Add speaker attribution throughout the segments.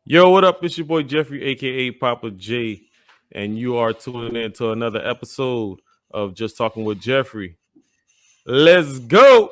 Speaker 1: Yo, what up? It's your boy Jeffrey, aka Papa J, and you are tuning in to another episode of Just Talking with Jeffrey. Let's go.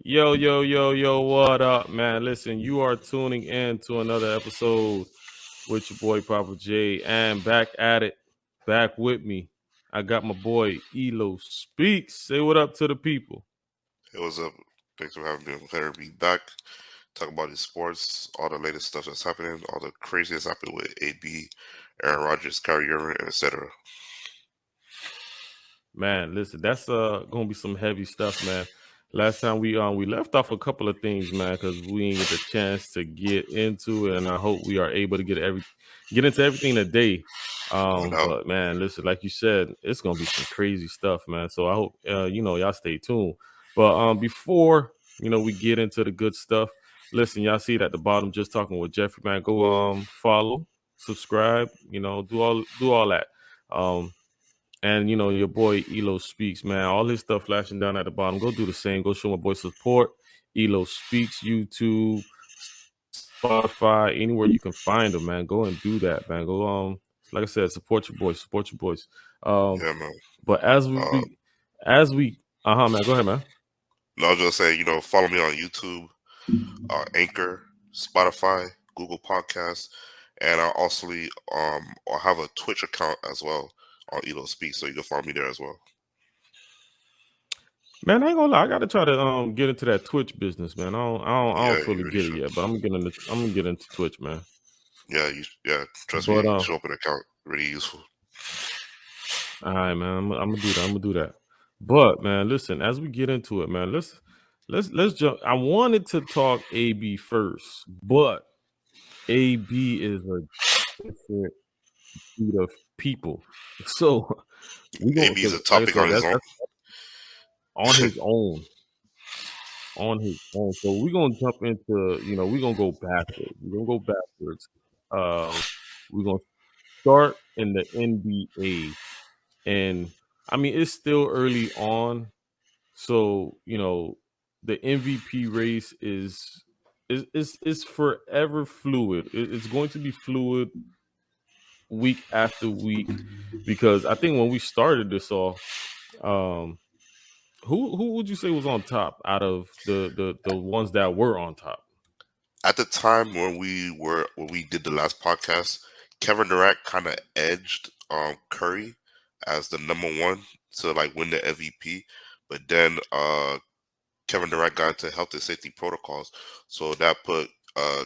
Speaker 1: Yo, what up, man? Listen, you are tuning in to another episode with your boy Papa J, and back at it, back with me. I got my boy Elo Speaks. Say what up to the people.
Speaker 2: Hey, what's up? Thanks for having me. I'm glad to be back. Talk about the sports, all the latest stuff that's happening, all the craziest happening with AB, Aaron Rodgers, Kyrie Irving, etc.
Speaker 1: Man, listen, that's gonna be some heavy stuff, man. Last time we left off a couple of things, man, because we didn't get the chance to get into it, and I hope we are able to get into everything today.
Speaker 2: No doubt.
Speaker 1: But man, listen, like you said, it's gonna be some crazy stuff, man. So I hope y'all stay tuned. But before we get into the good stuff, listen, y'all see it at the bottom, just talking with Jeffrey, man. Go follow, subscribe, do all that. And your boy Elo Speaks, man. All his stuff flashing down at the bottom. Go do the same. Go show my boy support. Elo Speaks, YouTube, Spotify, anywhere you can find him, man. Go and do that, man. Go like I said, support your boys. Support your boys.
Speaker 2: Yeah, man.
Speaker 1: But as we man, go ahead, man.
Speaker 2: No, I was just saying, follow me on YouTube, Anchor, Spotify, Google Podcasts, and I'll have a Twitch account as well on Elo Speaks, so you can follow me there as well.
Speaker 1: Man, I ain't gonna lie. I gotta try to get into that Twitch business, man. I don't
Speaker 2: Yeah,
Speaker 1: fully
Speaker 2: you really
Speaker 1: get it
Speaker 2: should.
Speaker 1: yet, but I'm gonna get into Twitch, man.
Speaker 2: Trust
Speaker 1: But
Speaker 2: me, show up an account, really useful.
Speaker 1: all right, man. I'm gonna do that. I'm gonna do that. But man, listen. As we get into it, man, let's jump. I wanted to talk AB first, but AB is a different breed of people. So we gonna,
Speaker 2: AB is
Speaker 1: because
Speaker 2: a
Speaker 1: like I
Speaker 2: topic
Speaker 1: said,
Speaker 2: on his
Speaker 1: that's
Speaker 2: own.
Speaker 1: on his own. On his own. So we're gonna jump into. We're gonna go backwards. We're gonna go backwards. We're gonna start in the NBA, and I mean it's still early on. So the MVP race is forever fluid. It's going to be fluid week after week because I think when we started this off, um, who would you say was on top out of the ones that were on top?
Speaker 2: At the time when we did the last podcast, Kevin Durant kind of edged Curry as the number one to like win the MVP, but then Kevin Durant got into health and safety protocols, so that put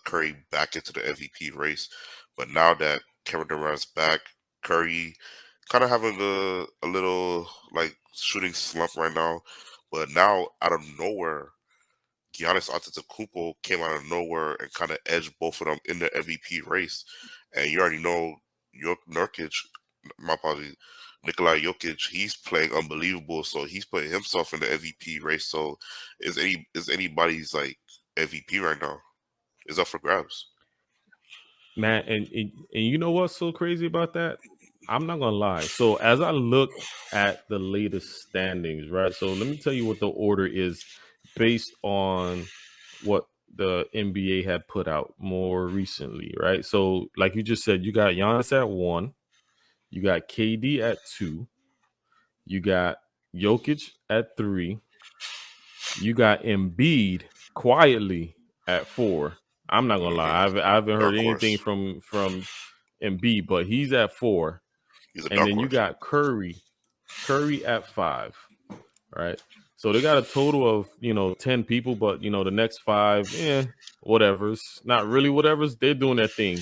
Speaker 2: Curry back into the MVP race. But now that Kevin Durant's back, Curry kind of having a little like shooting slump right now. But now out of nowhere, Giannis Antetokounmpo came out of nowhere and kind of edged both of them in the MVP race. And you already know Nurkic, my apologies, Nikola Jokic, he's playing unbelievable. So he's putting himself in the MVP race. So is anybody's like MVP right now? Is up for grabs.
Speaker 1: Man, and you know what's so crazy about that? I'm not gonna lie. So as I look at the latest standings, right? So let me tell you what the order is based on what the NBA had put out more recently, right? So like you just said, you got Giannis at 1, you got KD at 2, you got Jokic at 3, you got Embiid quietly at 4. I'm not gonna lie, I haven't heard
Speaker 2: Dark
Speaker 1: anything
Speaker 2: horse.
Speaker 1: from Embiid, but he's at 4.
Speaker 2: He's a
Speaker 1: And
Speaker 2: dark
Speaker 1: then you
Speaker 2: horse.
Speaker 1: got Curry at 5, right? So they got a total of 10 people, but the next 5, whatever's not really whatever's. They're doing their thing.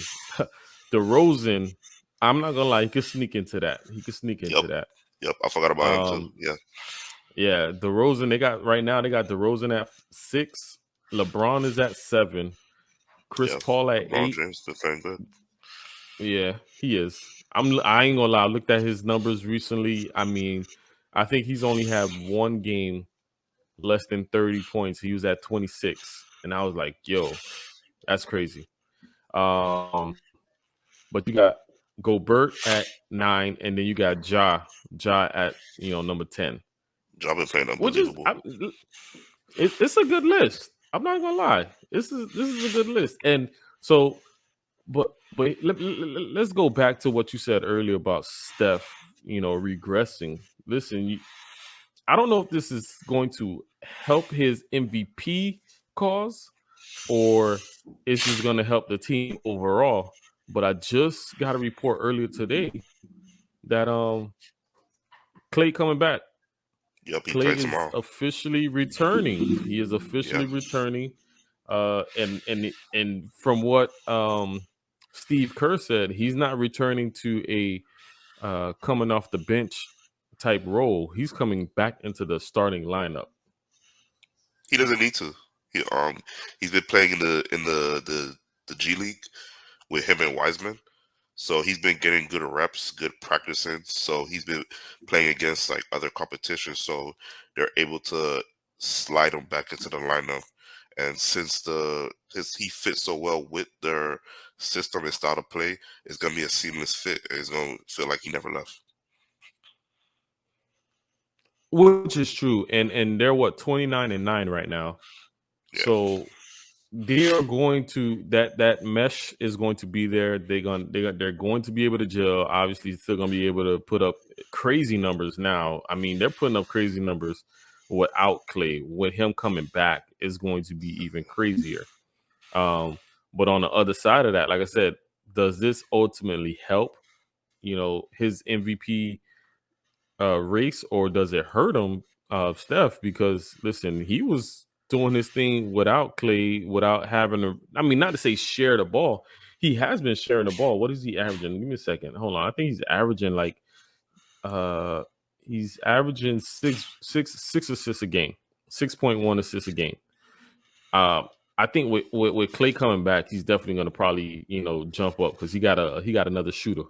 Speaker 1: DeRozan, I'm not gonna lie, he could sneak into that. He could sneak
Speaker 2: Yep.
Speaker 1: into that.
Speaker 2: Yep. I forgot about him too.
Speaker 1: Um,
Speaker 2: Yeah.
Speaker 1: yeah, DeRozan. They got DeRozan at 6. LeBron is at 7. Chris
Speaker 2: Yeah.
Speaker 1: Paul at
Speaker 2: LeBron
Speaker 1: 8.
Speaker 2: James been playing good.
Speaker 1: Yeah, he is. I ain't gonna lie. I looked at his numbers recently. I mean, I think he's only had one game less than 30 points. He was at 26, and I was like, "Yo, that's crazy." But you got Gobert at 9, and then you got Ja at number 10.
Speaker 2: Ja been playing
Speaker 1: which is
Speaker 2: unbelievable.
Speaker 1: it's a good list. I'm not gonna lie. This is a good list. And so, but let's go back to what you said earlier about Steph. Regressing. Listen, I don't know if this is going to help his MVP cause or it's just going to help the team overall. But I just got a report earlier today that Clay coming back.
Speaker 2: Yep, he
Speaker 1: Clay
Speaker 2: played
Speaker 1: is
Speaker 2: tomorrow.
Speaker 1: officially returning. He is
Speaker 2: Yeah,
Speaker 1: officially returning. And from what Steve Kerr said, he's not returning to a coming off the bench type role. He's coming back into the starting lineup.
Speaker 2: he doesn't need to. He's been playing in the G League with him and Wiseman. So he's been getting good reps, good practicing. So he's been playing against like other competitions. So they're able to slide him back into the lineup. And since he fits so well with their system and style of play, it's gonna be a seamless fit. It's gonna feel like he never left.
Speaker 1: Which is true. And they're what, 29-9 right now.
Speaker 2: Yeah,
Speaker 1: So they are going to that mesh is going to be there. They're going to be able to gel. Obviously, still going to be able to put up crazy numbers now. I mean, they're putting up crazy numbers without Clay. With him coming back, is going to be even crazier. But on the other side of that, like I said, does this ultimately help? His MVP race, or does it hurt him, Steph? Because listen, he was doing his thing without Clay, without having to. I mean, not to say share the ball. He has been sharing the ball. What is he averaging? Give me a second. Hold on. I think he's averaging like uh he's averaging six assists a game, 6.1 assists a game. Um, I think with Clay coming back, he's definitely going to probably jump up because he got another shooter,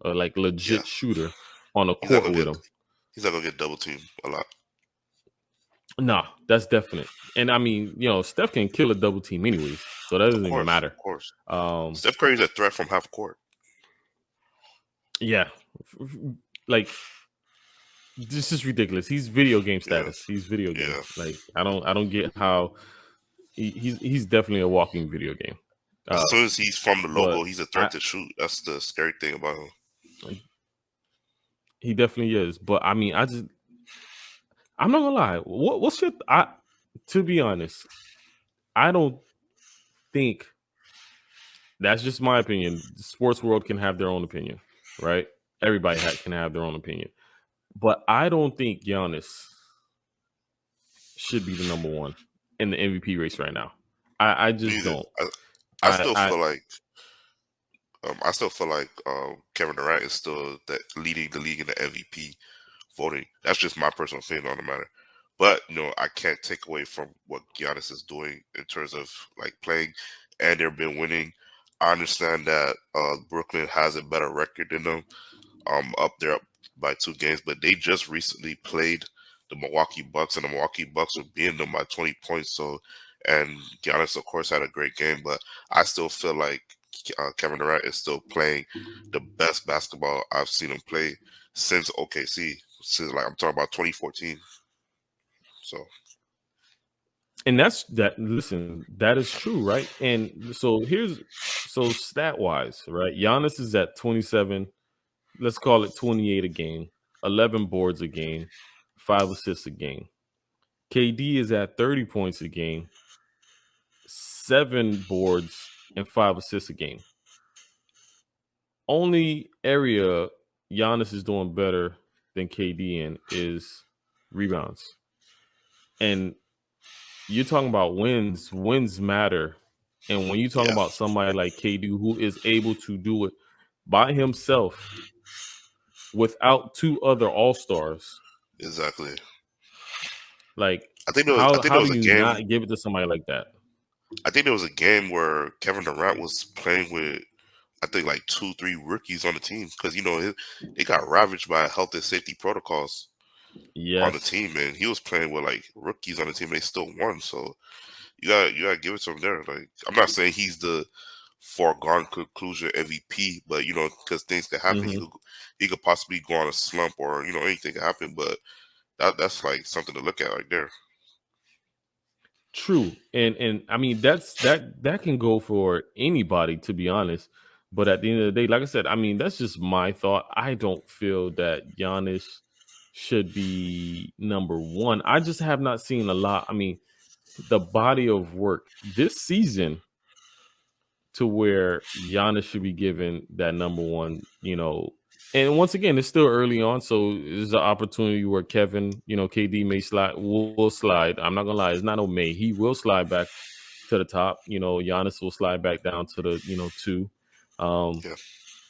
Speaker 1: like
Speaker 2: yeah.
Speaker 1: legit shooter on the
Speaker 2: He's not
Speaker 1: court
Speaker 2: gonna
Speaker 1: with
Speaker 2: get
Speaker 1: him.
Speaker 2: he's not gonna get double teamed a lot.
Speaker 1: Nah, that's definite. And I mean, Steph can kill a double team anyways, so that doesn't even
Speaker 2: Of
Speaker 1: matter.
Speaker 2: course.
Speaker 1: Um,
Speaker 2: Steph Curry's a threat from half court.
Speaker 1: yeah, like this is ridiculous. He's video game
Speaker 2: Yeah,
Speaker 1: status. He's video game.
Speaker 2: yeah.
Speaker 1: Like I don't get how he's definitely a walking video game.
Speaker 2: As
Speaker 1: Uh,
Speaker 2: soon as he's from the
Speaker 1: but
Speaker 2: logo, he's a threat
Speaker 1: I
Speaker 2: to shoot. That's the scary thing about him.
Speaker 1: he definitely is. But I mean, I'm not gonna lie. What's your to be honest, I don't think that's just my opinion. The sports world can have their own opinion, right? Everybody can have their own opinion. But I don't think Giannis should be the number one in the MVP race right now. I just
Speaker 2: Neither.
Speaker 1: don't.
Speaker 2: I
Speaker 1: I,
Speaker 2: still
Speaker 1: I
Speaker 2: feel like Kevin Durant is still leading the league in the MVP voting. That's just my personal opinion on the matter. But I can't take away from what Giannis is doing in terms of like playing, and they've been winning. I understand that Brooklyn has a better record than them, up there up by 2 games, but they just recently played the Milwaukee Bucks, and the Milwaukee Bucks were beating them by 20 points. So, and Giannis, of course, had a great game, but I still feel like Kevin Durant is still playing the best basketball I've seen him play since OKC. Since like I'm talking about 2014. So
Speaker 1: and that's that. Listen, that is true, right? And so stat wise, right? Giannis is at 27. Let's call it 28 a game, 11 boards a game, 5 assists a game. KD is at 30 points a game, 7 boards and 5 assists a game. Only area Giannis is doing better than KD in is rebounds. And you're talking about wins. Wins matter. And when you talk
Speaker 2: yeah,
Speaker 1: about somebody like KD who is able to do it by himself without two other all-stars,
Speaker 2: exactly.
Speaker 1: like
Speaker 2: I think there
Speaker 1: how do
Speaker 2: was a
Speaker 1: you
Speaker 2: game.
Speaker 1: not give it to somebody like that?
Speaker 2: I think there was a game where Kevin Durant was playing with, I think, like 2, 3 rookies on the team because they got ravaged by health and safety protocols on the
Speaker 1: Yes.
Speaker 2: team, and he was playing with like rookies on the team. And they still won, so you gotta give it to him there. Like I'm not saying he's the foregone conclusion MVP, but because things could happen.
Speaker 1: Hmm.
Speaker 2: He could possibly go on a slump, or anything could happen. But that's like something to look at right there.
Speaker 1: True, and I mean that can go for anybody, to be honest. But at the end of the day, like I said, I mean that's just my thought. I don't feel that Giannis should be number one. I just have not seen a lot. I mean, the body of work this season to where Giannis should be given that number one. And once again, it's still early on, so there's an opportunity where Kevin, KD may slide, will slide. I'm not gonna lie, it's not no may. He will slide back to the top. Giannis will slide back down to the two. Um,
Speaker 2: Yeah,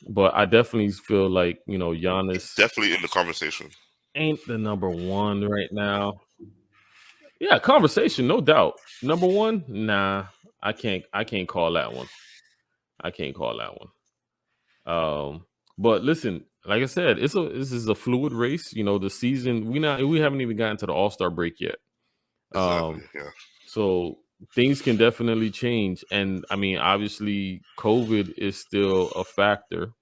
Speaker 1: but I definitely feel like
Speaker 2: he's
Speaker 1: Giannis
Speaker 2: definitely in the conversation.
Speaker 1: ain't the number one right now. Yeah, conversation, no doubt. Number one, nah, I can't. I can't call that one. I can't call that one. But listen, like I said, this is a fluid race. The season we haven't even gotten to the All-Star break yet.
Speaker 2: Exactly.
Speaker 1: Um,
Speaker 2: Yeah.
Speaker 1: so things can definitely change, and I mean, obviously, COVID is still a factor.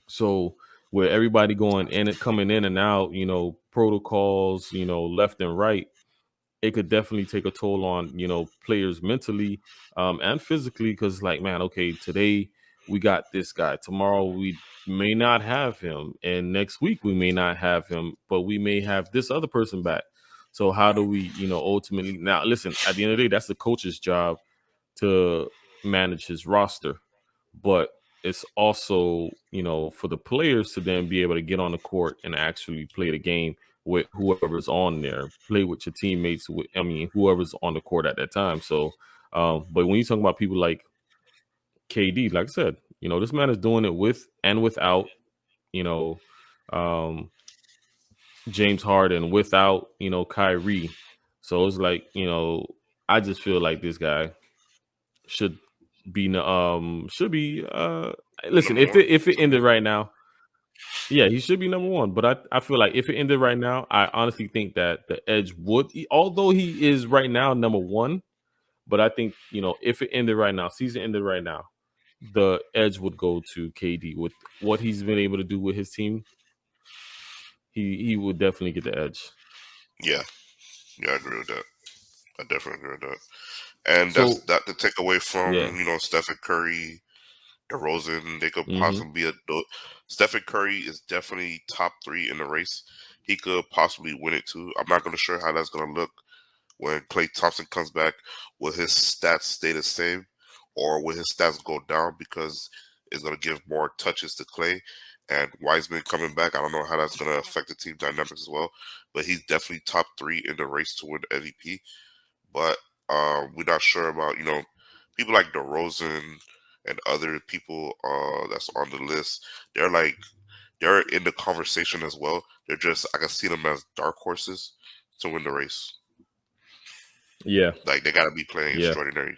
Speaker 1: So with everybody going in and coming in and out, protocols, left and right, it could definitely take a toll on players mentally and physically, because like, man, okay, today we got this guy, tomorrow we may not have him, and next week we may not have him, but we may have this other person back. So how do we ultimately, now listen, at the end of the day, that's the coach's job to manage his roster, but it's also for the players to then be able to get on the court and actually play the game with whoever's on there, play with your teammates. I mean, whoever's on the court at that time. So, but when you talk about people like KD, like I said, this man is doing it with and without, you know, um, James Harden, without, Kyrie. So it's like, I just feel like this guy should be listen,
Speaker 2: Number
Speaker 1: if
Speaker 2: one.
Speaker 1: it ended right now, yeah, he should be number one. But I feel like if it ended right now, I honestly think that the edge would, although he is right now number one, but I think, if it ended right now, season ended right now, the edge would go to KD with what he's been able to do with his team. He would definitely get the edge.
Speaker 2: Yeah. Yeah, I agree with that. I definitely agree with that. And that's
Speaker 1: So
Speaker 2: that to take away
Speaker 1: yeah.
Speaker 2: from Stephen Curry, DeRozan. They could
Speaker 1: Hmm.
Speaker 2: possibly be Stephen Curry is definitely top 3 in the race. He could possibly win it too. I'm not going to sure how that's going to look when Klay Thompson comes back. Will his stats stay the same, or will his stats go down because it's going to give more touches to Klay? And Wiseman coming back, I don't know how that's going to affect the team dynamics as well. But he's definitely top 3 in the race to win MVP. But we're not sure about people like DeRozan and other people that's on the list. They're in the conversation as well. They're just, I can see them as dark horses to win the race.
Speaker 1: Yeah.
Speaker 2: Like they gotta be playing
Speaker 1: Yeah.
Speaker 2: extraordinary.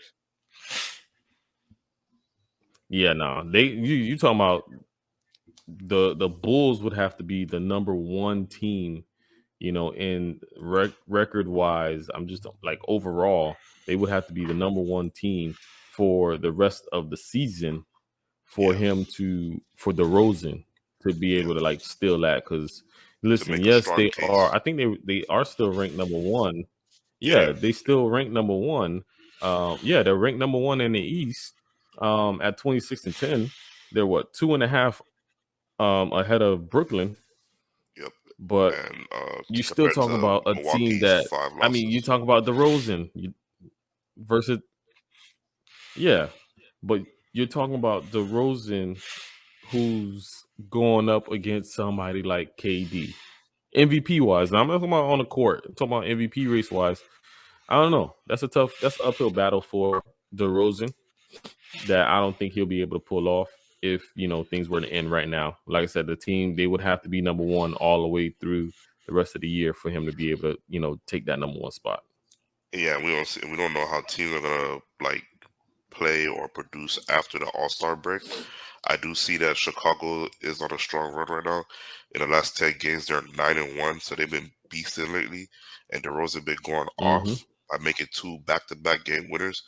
Speaker 1: Yeah. No, you talking about the Bulls would have to be the number one team, in record wise. I'm just like overall, they would have to be the number one team for the rest of the season for
Speaker 2: Yeah,
Speaker 1: him for DeRozan to be
Speaker 2: yeah.
Speaker 1: able to like steal that. Because
Speaker 2: To
Speaker 1: listen,
Speaker 2: make a
Speaker 1: yes,
Speaker 2: strong
Speaker 1: they are.
Speaker 2: case.
Speaker 1: I think they are still ranked number one.
Speaker 2: Yeah,
Speaker 1: Yeah, they still ranked number one. Yeah, they're ranked number one in the East. At 26-10, they're what, 2.5 ahead of Brooklyn,
Speaker 2: yep.
Speaker 1: but
Speaker 2: And
Speaker 1: you still
Speaker 2: compared
Speaker 1: talk
Speaker 2: to
Speaker 1: about a team
Speaker 2: Milwaukee's
Speaker 1: that,
Speaker 2: 5
Speaker 1: I mean, you
Speaker 2: losses.
Speaker 1: talk about DeRozan versus, yeah, but you're talking about DeRozan who's going up against somebody like KD. MVP wise, now I'm not talking about on the court. I'm talking about MVP race wise. I don't know. That's an uphill battle for DeRozan that I don't think he'll be able to pull off if things were to end right now. Like I said, the team, they would have to be number one all the way through the rest of the year for him to be able to take that number one spot.
Speaker 2: Yeah, we don't know how teams are gonna like play or produce after the All Star break. I do see that Chicago is on a strong run right now. In the last 10 games, they're 9-1, so they've been beasting lately. And DeRozan been going
Speaker 1: Hmm.
Speaker 2: off by making 2 back-to-back game winners,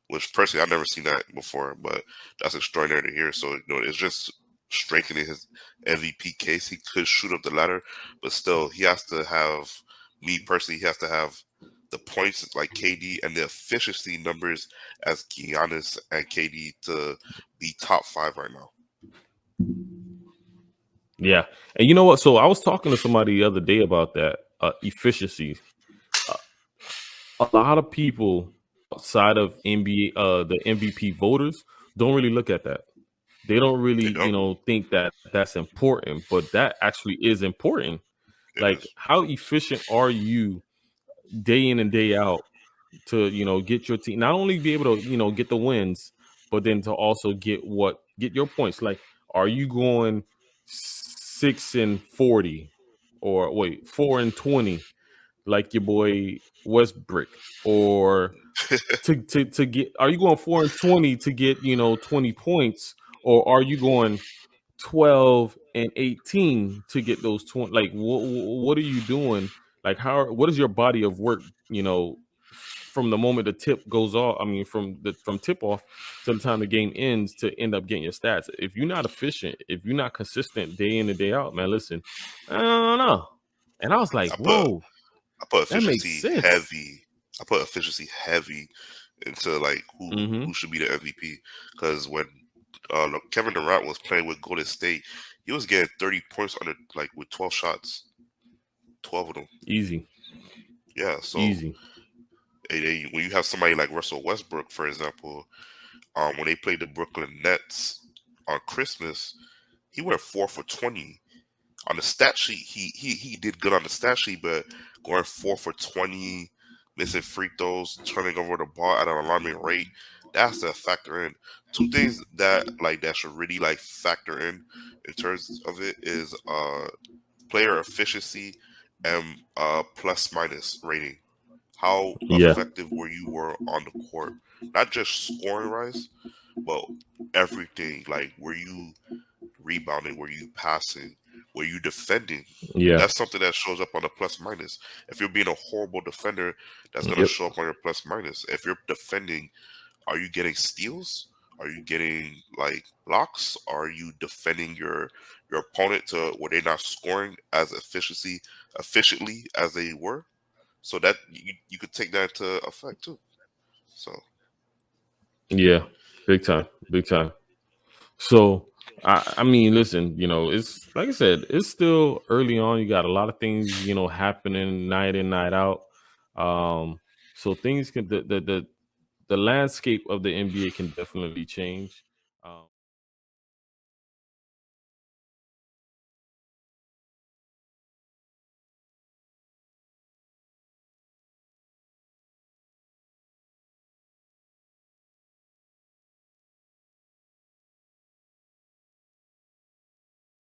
Speaker 2: which personally I've never seen that before, but that's extraordinary to hear. So it's just strengthening his MVP case. He could shoot up the ladder, but still, he has to have, me personally, he has to have the points like KD and the efficiency numbers as Giannis and KD to be top 5 right now.
Speaker 1: Yeah. And you know what? So I was talking to somebody the other day about that efficiency. A lot of people outside of NBA, the MVP voters, don't really look at that. They don't
Speaker 2: They
Speaker 1: really,
Speaker 2: don't.
Speaker 1: think that that's important, but that actually is important.
Speaker 2: It
Speaker 1: Like,
Speaker 2: is.
Speaker 1: how efficient are you day in and day out to, get your team, not only be able to, get the wins, but then to also get your points. Like, are you going 6-40 or wait, 4-20 like your boy Westbrook, or to get, are you going 4-20 to get 20 points, or are you going 12-18 to get those 20? Like, what are you doing? Like, what is your body of work, from the moment the tip goes off, I mean from tip off to the time the game ends, to end up getting your stats? If you're not efficient, if you're not consistent day in and day out, man, listen, I don't know. And I was like,
Speaker 2: I put
Speaker 1: whoa,
Speaker 2: I put
Speaker 1: that makes
Speaker 2: efficiency
Speaker 1: sense.
Speaker 2: heavy. I put efficiency heavy into like who
Speaker 1: Mm-hmm.
Speaker 2: should be the MVP, because when Kevin Durant was playing with Golden State, he was getting 30 points under like with 12 shots, 12 of them.
Speaker 1: Easy.
Speaker 2: Yeah, so
Speaker 1: Easy.
Speaker 2: when you have somebody like Russell Westbrook, for example, when they played the Brooklyn Nets on Christmas, he went 4 for 20 on the stat sheet. He did good on the stat sheet, but going 4 for 20, missing free throws, turning over the ball at an alarming rate, that's a factor in. Two things that should really like factor in terms of it is player efficiency and plus minus rating. How
Speaker 1: Yeah.
Speaker 2: effective were on the court? Not just scoring wise, but everything. Like, were you rebounding? Were you passing? Were you defending?
Speaker 1: Yeah.
Speaker 2: That's something that shows up on the plus minus. If you're being a horrible defender, that's going to
Speaker 1: Yep.
Speaker 2: show up on your plus minus. If you're defending, are you getting steals? Are you getting like blocks? Are you defending your opponent to where they're not scoring as efficiently as they were? So that you could take that into effect too. So
Speaker 1: Yeah. Big time. Big time. So I mean, listen, it's like I said, it's still early on. You got a lot of things, happening night in, night out. So things can, the landscape of the NBA can definitely change.